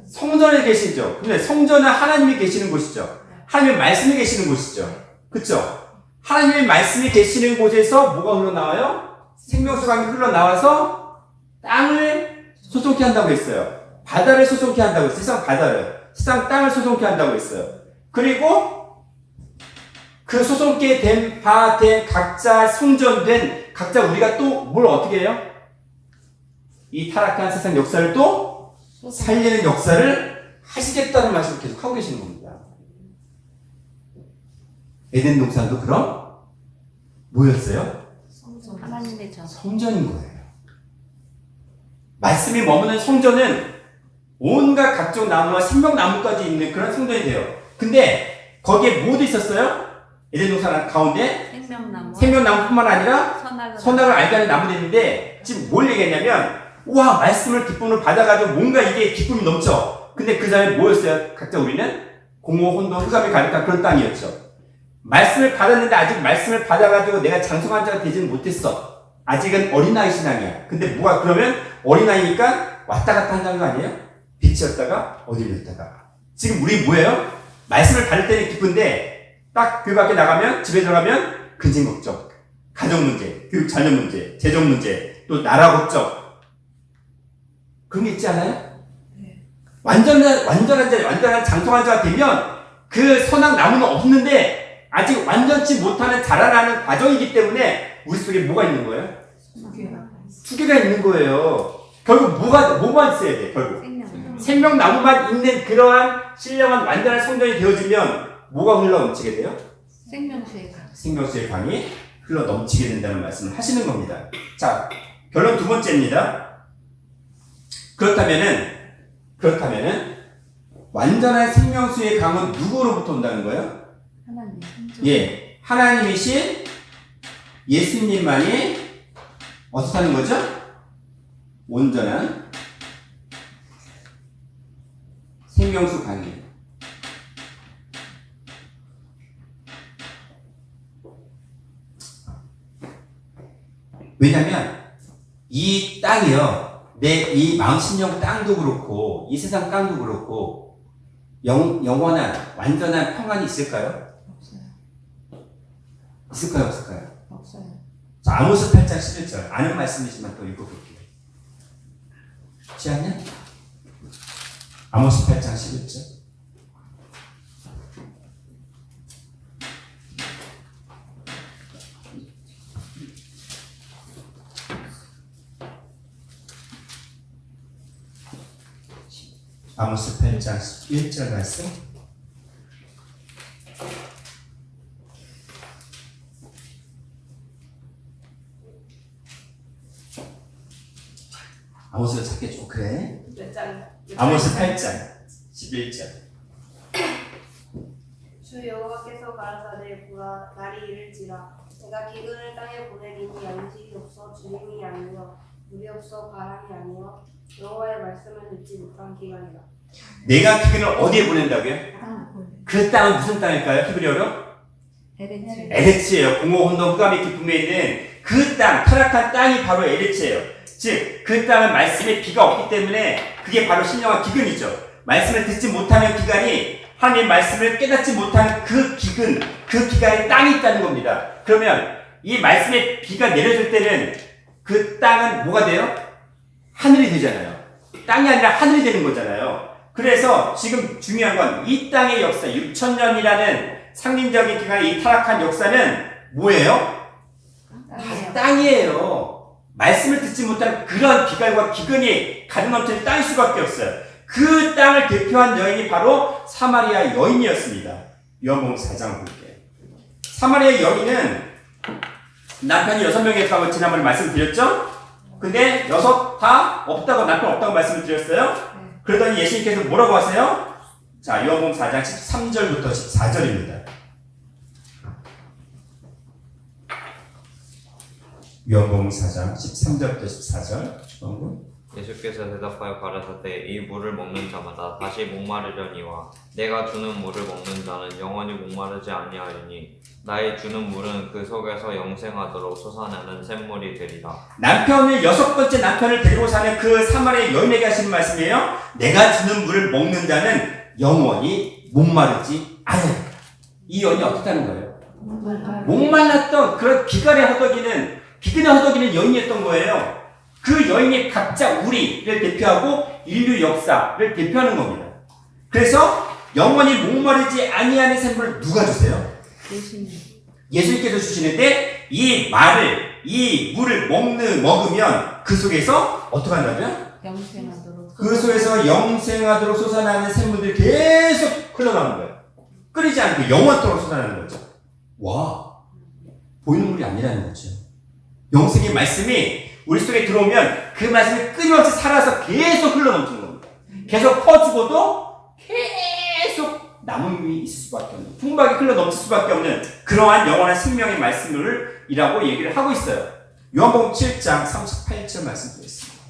성전에 계시죠. 근데 성전은 하나님이 계시는 곳이죠. 하나님의 말씀이 계시는 곳이죠. 그쵸? 하나님의 말씀이 계시는 곳에서 뭐가 흘러나와요? 생명수강이 흘러나와서 땅을 소송케 한다고 했어요. 바다를 소송케 한다고 했어요. 세상 바다를. 세상 땅을 소송케 한다고 했어요. 그리고 그 소송케 된 바 된 각자 성전된 각자 우리가 또 뭘 어떻게 해요? 이 타락한 세상 역사를 또 살리는 역사를 하시겠다는 말씀을 계속 하고 계시는 겁니다. 에덴 동산도 그럼 뭐였어요? 하나님의 전. 성전인 거예요. 말씀이 머무는 성전은 온갖 각종 나무와 생명나무까지 있는 그런 성전이 돼요. 근데 거기에 뭐도 있었어요? 에덴 동산 가운데 생명나무뿐만 아니라 선악을 알게 하는 나무도 있는데 지금 뭘 얘기했냐면 와 말씀을 기쁨을 받아가지고 뭔가 이게 기쁨이 넘쳐. 근데 그 자리에 뭐였어요? 각자 우리는 공허 혼돈 흑암이 가득한 그런 땅이었죠. 말씀을 받았는데 아직 말씀을 받아가지고 내가 장성한 자가 되지는 못했어. 아직은 어린아이 신앙이야. 근데 뭐가 그러면 어린아이니까 왔다 갔다 한다는 거 아니에요? 빛이었다가 어디였다가. 지금 우리 뭐예요? 말씀을 받을 때는 기쁜데 딱 교회 밖에 나가면 집에 들어가면 근심 걱정, 가정 문제, 교육 자녀 문제, 재정 문제, 또 나라 걱정 그런 게 있지 않아요? 완전한 장성한 자가 되면 그 선악 나무는 없는데 아직 완전치 못하는 자라나는 과정이기 때문에 우리 속에 뭐가 있는 거예요? 두 개가 있는 거예요. 결국 뭐만 있어야 돼? 결국 생명나무만 있는 그러한 신령한 완전한 성전이 되어지면 뭐가 흘러넘치게 돼요? 생명수의 강이 흘러넘치게 된다는 말씀을 하시는 겁니다. 자, 결론 두 번째입니다. 그렇다면은 완전한 생명수의 강은 누구로부터 온다는 거예요? 하나님. 예, 하나님이신 예수님만이 어디서 사는 거죠? 온전한 생명수 강이에요. 왜냐면 이 땅이요. 내 이 마음심령 땅도 그렇고 이 세상 땅도 그렇고 영원한 완전한 평안이 있을까요? 있을까요? 없을까요? 없어요. 자, 아모스 8장 11절 아는 말씀이지만 또 읽어볼게요. 그렇지 않냐? 아모스 8장 11절 아모스 8장 1절 말씀 아모스가 찾기 좀 그래? 아모스 8장 11절 주 여호와께서 가라사대 보라 날이 이를지라 내가 기근을 땅에 보내리니 양식이 없어 주림이 아니요 물이 없어 바람이 아니요 여호와의 말씀을 듣지 못한 기간이라. 내가 기근을 어디에 보낸다고요? 그 땅은 무슨 땅일까요? 히브리어로? 에레츠예요. 공허 혼돈 흑암의 기쁨에 있는 그 땅, 타락한 땅이 바로 에레츠예요. 즉, 그 땅은 말씀에 비가 없기 때문에 그게 바로 신령한 기근이죠. 말씀을 듣지 못하는 기간이 하나님의 말씀을 깨닫지 못하는 그 기간에 땅이 있다는 겁니다. 그러면 이 말씀에 비가 내려줄 때는 그 땅은 뭐가 돼요? 하늘이 되잖아요. 땅이 아니라 하늘이 되는 거잖아요. 그래서 지금 중요한 건 이 땅의 역사, 6,000년이라는 상징적인 기간의 이 타락한 역사는 뭐예요? 땅이에요. 말씀을 듣지 못한 그런 비갈과 기근이 가득 넘치는 땅일 수밖에 없어요. 그 땅을 대표한 여인이 바로 사마리아 여인이었습니다. 요한복음 4장 볼게요. 사마리아 여인은 남편이 6명이었다고 지난번에 말씀드렸죠? 근데 6 다 없다고, 남편 없다고 말씀을 드렸어요? 그러더니 예수님께서 뭐라고 하세요? 자, 요한복음 4장 13절부터 14절입니다. 요한복음 4장 13절부터 14절. 예수께서 대답하여 가라사대 이 물을 먹는 자마다 다시 목마르려니와 내가 주는 물을 먹는 자는 영원히 목마르지 아니하리니 나의 주는 물은 그 속에서 영생하도록 솟아나는 샘물이 되리라. 남편을 6번째 남편을 데리고 사는 그 사마리아 여인에게 하시는 말씀이에요. 내가 주는 물을 먹는 자는 영원히 목마르지 않아요. 이 여인이 어떻게 하는 거예요? 목말랐던 그런 기근에 허덕이는 여인이었던 거예요. 그 여인이 각자 우리를 대표하고 인류 역사를 대표하는 겁니다. 그래서 영원히 목마르지 아니하는 샘물을 누가 주세요? 예수님께서 주시는데 이 물을 먹으면 그 속에서 어떻게 한다고요? 영생하도록. 그 속에서 영생하도록 솟아나는 샘물들이 계속 흘러나오는 거예요. 끓이지 않고 영원토록 솟아나는 거죠. 와, 보이는 물이 아니라는 거죠. 영생의 말씀이 우리 속에 들어오면 그 말씀이 끊임없이 살아서 계속 흘러넘치는 겁니다. 계속 퍼지고도 계속 남음이 있을 수밖에 없는, 풍부하게 흘러넘칠 수밖에 없는 그러한 영원한 생명의 말씀을 이라고 얘기를 하고 있어요. 요한복음 7장 38절 말씀드렸습니다.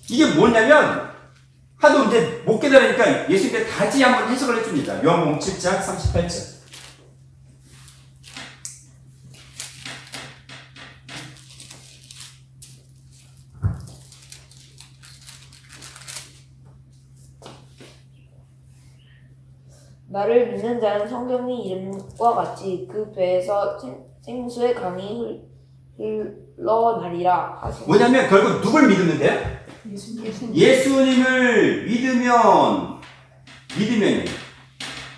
이게 뭐냐면 하도 이제 못 깨달으니까 예수님께서 다시 한번 해석을 해줍니다. 요한복음 7장 38절. 나를 믿는 자는 성경의 이름과 같이 그 배에서 생수의 강이 흘러나리라 하시니. 뭐냐면 결국 누굴 믿으면돼요? 예수님을 믿으면요.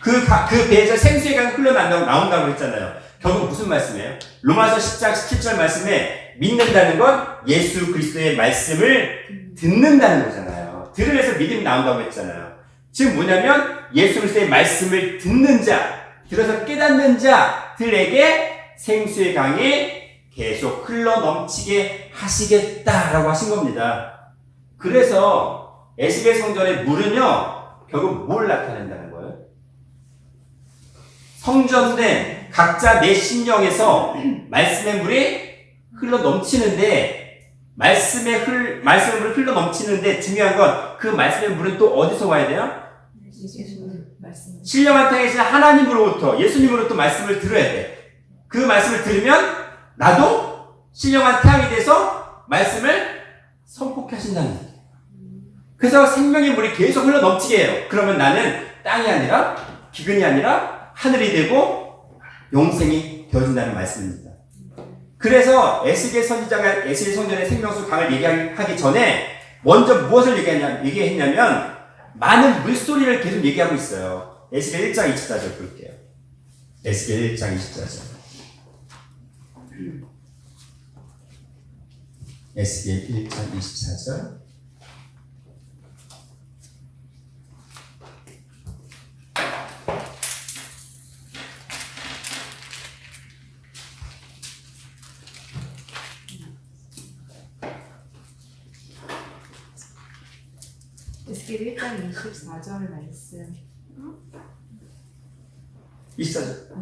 그 배에서 생수의 강이 흘러나온다고 했잖아요. 결국 무슨 말씀이에요? 로마서 10장 17절 말씀에 믿는다는 건 예수 그리스도의 말씀을 듣는다는 거잖아요. 들으면서 믿음이 나온다고 했잖아요. 지금 뭐냐면 예수 그리스도의 말씀을 듣는 자, 들어서 깨닫는 자들에게 생수의 강이 계속 흘러넘치게 하시겠다라고 하신 겁니다. 그래서 에스겔 성전의 물은요, 결국 뭘 나타낸다는 거예요? 성전된 각자 내 심령에서 말씀의 물이 흘러넘치는데, 말씀의 물이 흘러넘치는데 중요한 건 그 말씀의 물은 또 어디서 와야 돼요? 신령한 땅에 계신 하나님으로부터, 예수님으로부터 말씀을 들어야 돼. 그 말씀을 들으면 나도 신령한 태양이 돼서 말씀을 선포케 하신다는 거예요. 그래서 생명의 물이 계속 흘러넘치게 해요. 그러면 나는 땅이 아니라, 기근이 아니라 하늘이 되고 영생이 되어진다는 말씀입니다. 그래서 에스겔 선지자가 에스겔 성전의 생명수 강을 얘기하기 전에 먼저 무엇을 얘기했냐면 많은 물소리를 계속 얘기하고 있어요. 에스겔 1장 24절 볼게요. 에스겔 1장 24절. 에스겔 1장 24절. 에스겔 1장 24절 말씀. 24절.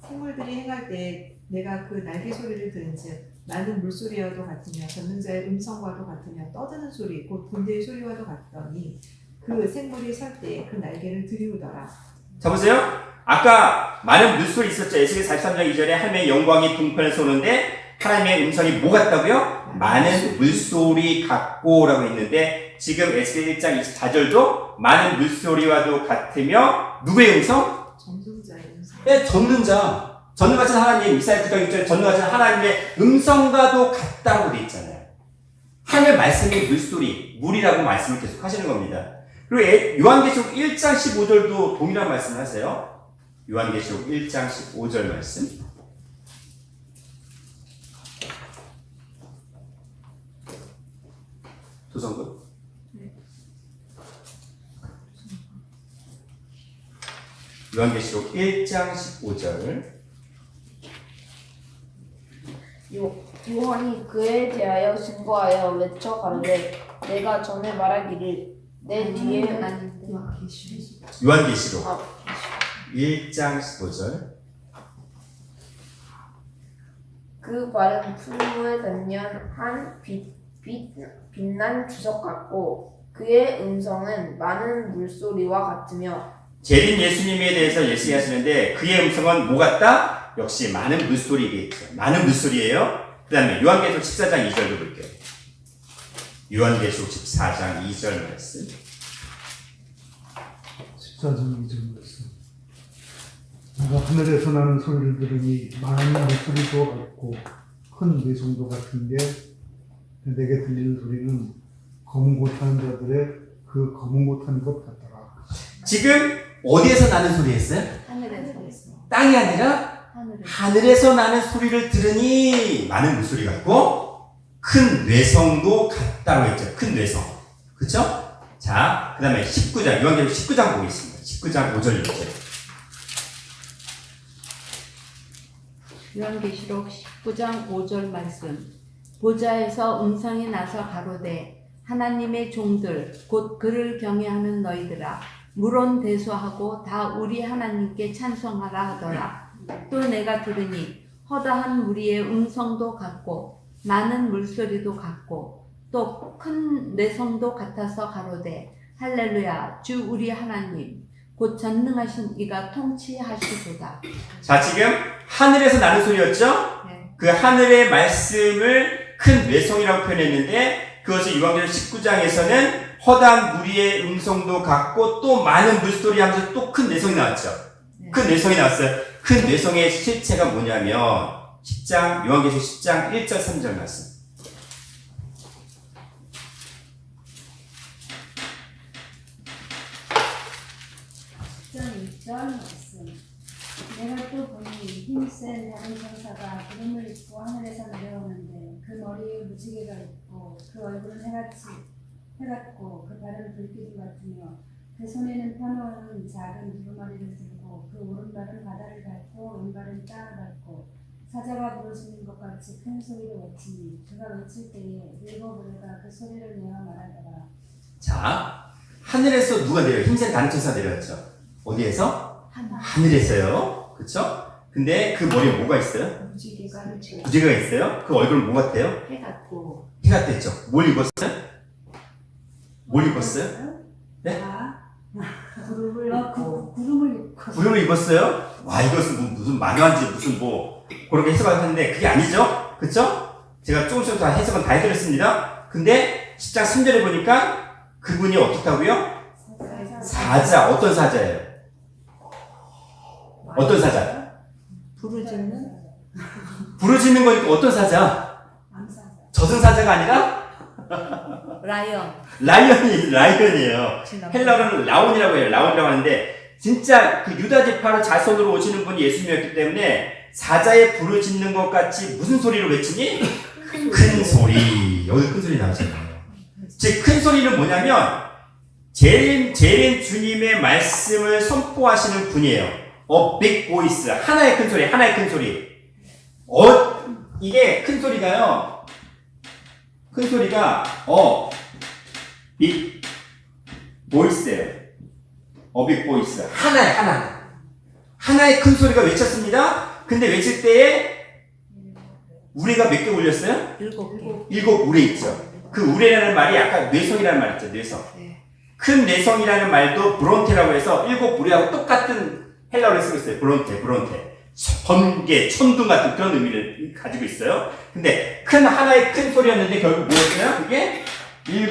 생물들이 행할 때 내가 그 날개 소리를 들은즉 많은 물소리와도 같으며 전능자의 음성과도 같으며 떠드는 소리 곧 군대의 소리와도 같더니 그 생물이 설 때 그 날개를 들이우더라. 자 보세요. 아까 많은 물소리 있었죠. 에스겔 43장 2절에 하나님의 영광이 동편에서 오는데 하나님의 음성이 뭐 같다고요? 많은 물소리 같고라고 했는데 지금 에스겔 1장 24절도 많은 물소리와도 같으며 누구의 음성? 전능자의 음성. 네, 전능하신 하나님, 이사야 9장 6절에 전능하신 하나님의 음성과도 같다고 돼 있잖아요. 하나님의 말씀이 물소리, 물이라고 말씀을 계속 하시는 겁니다. 그리고 요한계시록 1장 15절도 동일한 말씀을 하세요. 요한계시록 1장 15절 말씀. 도성군. 요한계시록 1장 15절. 요한이 그에 대하여 증거하여 외쳐 가로되 내가 전에 말하기를 내 뒤에 아닌데. 요한계시록 1장 15절. 그 발은 풀무에 단련한 빛난 주석 같고 그의 음성은 많은 물소리와 같으며 재림 예수님에 대해서 예시하시는데 그의 음성은 뭐 같다? 역시 많은 물소리겠죠. 많은 물소리예요. 그 다음에 요한계시록 14장 2절도 볼게요. 요한계시록 14장 2절 말씀. 14장 2절 말씀. 내가 하늘에서 나는 소리를 들으니 많은 목소리도 같고 큰 내성도 같은 게 내게 들리는 소리는 검은 옷 하는 자들의 그 검은 옷 하는 것 같더라. 지금 어디에서 나는 소리 했어요? 하늘에서 있어. 땅이 아니라 하늘에서 나는 소리를 들으니 많은 물소리 같고 큰 뇌성도 같다고 했죠. 큰 뇌성. 그쵸? 자, 그 다음에 19장, 요한계시록 19장 보겠습니다. 19장 5절 6절. 요한계시록 19장 5절 말씀. 보좌에서 음성이 나서 가로되 하나님의 종들 곧 그를 경외하는 너희들아 물론 대소하고 다 우리 하나님께 찬송하라 하더라. 또 내가 들으니 허다한 무리의 음성도 같고 많은 물소리도 같고 또 큰 내성도 같아서 가로되 할렐루야 주 우리 하나님 곧 전능하신 이가 통치하시도다. 자, 지금 하늘에서 나는 소리였죠? 네. 그 하늘의 말씀을 큰 뇌성이라고 표현했는데 그것이 요한계시록 19장에서는 허다한 무리의 음성도 같고 또 많은 물소리 하면서 또 큰 뇌성이 나왔죠. 네. 큰 뇌성이 나왔어요. 큰 뇌성의 실체가 뭐냐면 10장 요한계시록 10장 1절 3절 말씀. 2절 말씀. 내가 또 보니 힘센 다른 천사가 구름을 입고 하늘에서 내려오는데 그 머리에 무지개가 있고 그 얼굴은 해같고 그 발은 불기둥 같으며 그 손에는 펴놓은 작은 두루마리를 들고 그 오른발은 바다를 밟고 왼발은 땅을 밟고 사자가 부르짖는 것 같이 큰 소리로 외치니 그가 외칠 때에 일곱 무리가 그 소리를 내어 말하더라. 자, 하늘에서 누가 내려요? 힘센 다른 천사 내려왔죠. 어디에서? 하늘에서요. 그쵸? 근데 그 머리에 뭐가 있어요? 무지개가 있어요. 그 얼굴은 뭐 같아요? 해 같고 해 같았죠. 뭘 입었어요? 뭘 입었어요? 네? 구름을 입고 구름을 입었어요? 와, 이것은 무슨 만화인지 무슨 뭐 그렇게 해석하셨는데 그게 아니죠? 그쵸? 제가 조금씩 다 해석은 다 해드렸습니다. 근데 10장 3절에 보니까 그분이 어떻다고요? 사자. 어떤 사자예요? 어떤 사자? 부르짖는 부르짖는 거니까 어떤 사자? 저승사자가 아니라 라이언이에요. 헬라어로는 라온이라고 해요. 라온이라고 하는데 진짜 그 유다 지파로 자손으로 오시는 분이 예수님이었기 때문에 사자의 부르짖는 것 같이 무슨 소리로 외치니? 큰 소리. 여기 큰 소리 나오잖아요. 즉 큰 소리는 뭐냐면 재림 주님의 말씀을 선포하시는 분이에요. big voice. 하나의 큰 소리, 하나의 큰 소리. 이게 큰 소리가요. 큰 소리가 big voice예요. big voice. 하나의 큰 소리가 외쳤습니다. 근데 외칠 때에 우레가 몇 개 울렸어요? 7개. 7 우레 있죠. 그 우레라는 말이 아까 뇌성이라는 말 있죠. 뇌성. 네. 큰 뇌성이라는 말도 브론테라고 해서 7 우레하고 똑같은 헬라어를 쓰고 있어요. 브론테. 번개, 천둥 같은 그런 의미를 가지고 있어요. 근데 하나의 큰 소리였는데 결국 뭐였어요? 그게 7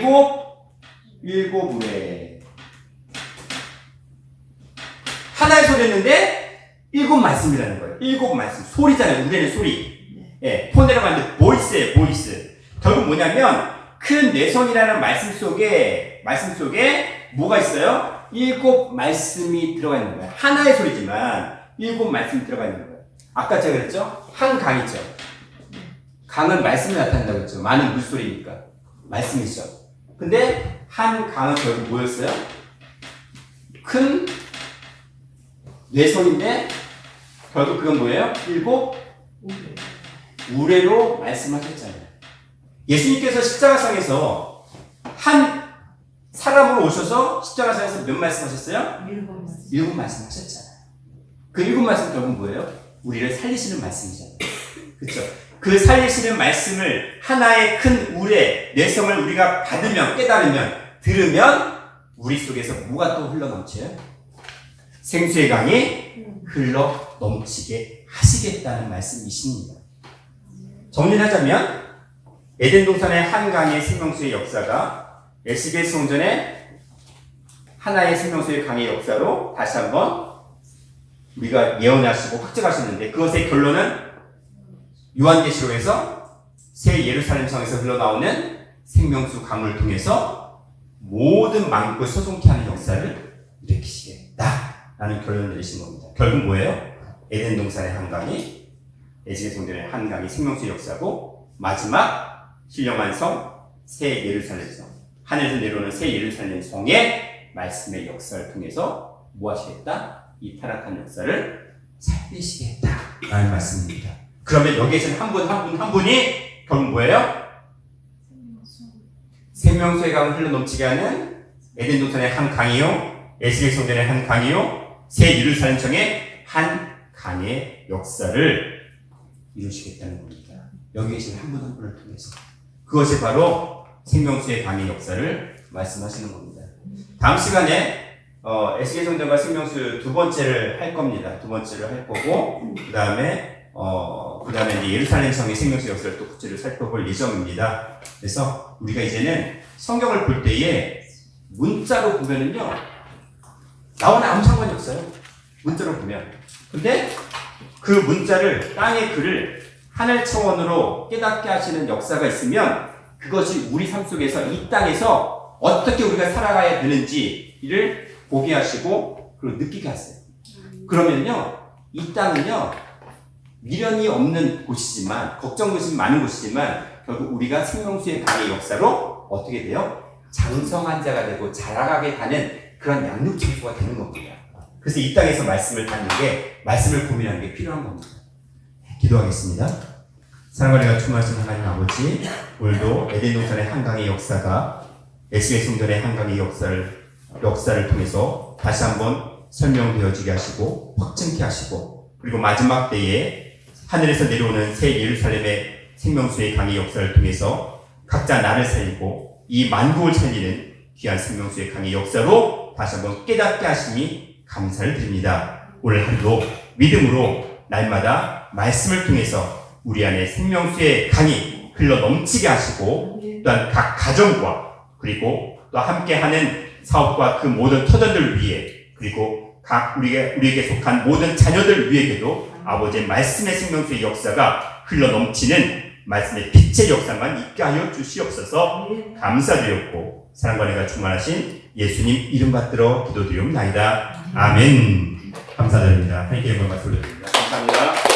우레. 하나의 소리였는데 7 말씀이라는 거예요. 7 말씀. 소리잖아요. 우레는 소리. 예, 폰이라고 하는데 보이스예요. 보이스. 결국 뭐냐면 큰 뇌성이라는 말씀 속에 뭐가 있어요? 7 말씀이 들어가 있는 거예요. 하나의 소리지만 7 말씀이 들어가 있는 거예요. 아까 제가 그랬죠? 한 강이죠. 강은 말씀이 나타난다고 했죠. 많은 물소리니까. 말씀이죠. 근데 한 강은 결국 뭐였어요? 큰 뇌성인데 결국 그건 뭐예요? 7 우레로 말씀하셨잖아요. 예수님께서 십자가상에서 한 사람으로 오셔서 십자가상에서 몇 말씀하셨어요? 7 말씀하셨잖아요. 그 7 말씀 결국 뭐예요? 우리를 살리시는 말씀이잖아요. 그렇죠? 그 살리시는 말씀을 하나의 큰 우레, 뇌성을 우리가 받으면, 깨달으면, 들으면 우리 속에서 뭐가 또 흘러넘쳐요? 생수의 강이 흘러 넘치게 하시겠다는 말씀이십니다. 정리하자면 에덴 동산의 한 강의 생명수의 역사가 에스겔 성전의 하나의 생명수의 강의 역사로 다시 한번 우리가 예언하시고 확증하셨는데 그것의 결론은 요한계시록에서 새 예루살렘 성에서 흘러나오는 생명수 강을 통해서 모든 만국을 소송케 하는 역사를 일으키시겠다라는 결론을 내리신 겁니다. 결국 뭐예요? 에덴 동산의 한 강이 에스겔 성전의 한 강이 생명수의 역사고 마지막 신령한 성 새 예루살렘 성 하늘에서 내려오는 새 예루살렘 성의 말씀의 역사를 통해서 뭐 하시겠다? 이 타락한 역사를 살리시겠다라는 말씀입니다. 그러면 여기에 계신 한 분이 결국 뭐예요? 생명수의 강을 흘러넘치게 하는 에덴 동산의 한 강이요, 에스겔 성전의 한 강이요, 새 예루살렘 성의 한 강의 역사를 이루시겠다는 겁니다. 여기 계신 한 분을 통해서 그것이 바로 생명수의 강의 역사를 말씀하시는 겁니다. 다음 시간에 에스겔 성전과 생명수 두 번째를 할 겁니다. 두 번째를 할 거고 그 다음에 이제 예루살렘 성의 생명수 역사를 또 구체적으로 살펴볼 예정입니다. 그래서 우리가 이제는 성경을 볼 때에 문자로 보면은요 나오는 아무 상관이 없어요. 문자로 보면. 근데 그 문자를 땅의 글을 하늘 차원으로 깨닫게 하시는 역사가 있으면 그것이 우리 삶 속에서 이 땅에서 어떻게 우리가 살아가야 되는지를 보게 하시고 그리고 느끼게 하세요. 그러면요 이 땅은요 미련이 없는 곳이지만 걱정것이 많은 곳이지만 결국 우리가 생명수의 강의 역사로 어떻게 돼요? 장성한 자가 되고 자라가게 하는 그런 양육 장소가 되는 겁니다. 그래서 이 땅에서 말씀을 받는 게 말씀을 고민하는 게 필요한 겁니다. 기도하겠습니다. 사랑과 은혜가 충만하신 하나님 아버지, 오늘도 에덴 동산의 한 강의 역사가 에스겔 성전의 한 강의 역사를 통해서 다시 한번 설명되어지게 하시고 확증케 하시고 그리고 마지막 때에 하늘에서 내려오는 새 예루살렘의 생명수의 강의 역사를 통해서 각자 나를 살리고 이 만국을 살리는 귀한 생명수의 강의 역사로 다시 한번 깨닫게 하시니 감사를 드립니다. 오늘 하루도 믿음으로 날마다 말씀을 통해서 우리 안에 생명수의 강이 흘러 넘치게 하시고 또한 각 가정과 그리고 또 함께하는 사업과 그 모든 터전들 위해 그리고 각 우리에게 속한 모든 자녀들 위에게도 아버지의 말씀의 생명수의 역사가 흘러 넘치는 말씀의 빛의 역사만 있게 하여 주시옵소서. 감사드렸고 사랑과 은혜가 충만하신 예수님 이름 받들어 기도드리옵나이다. 아멘. 감사드립니다. 하나님께 영광 말씀 올려드립니다. 감사합니다.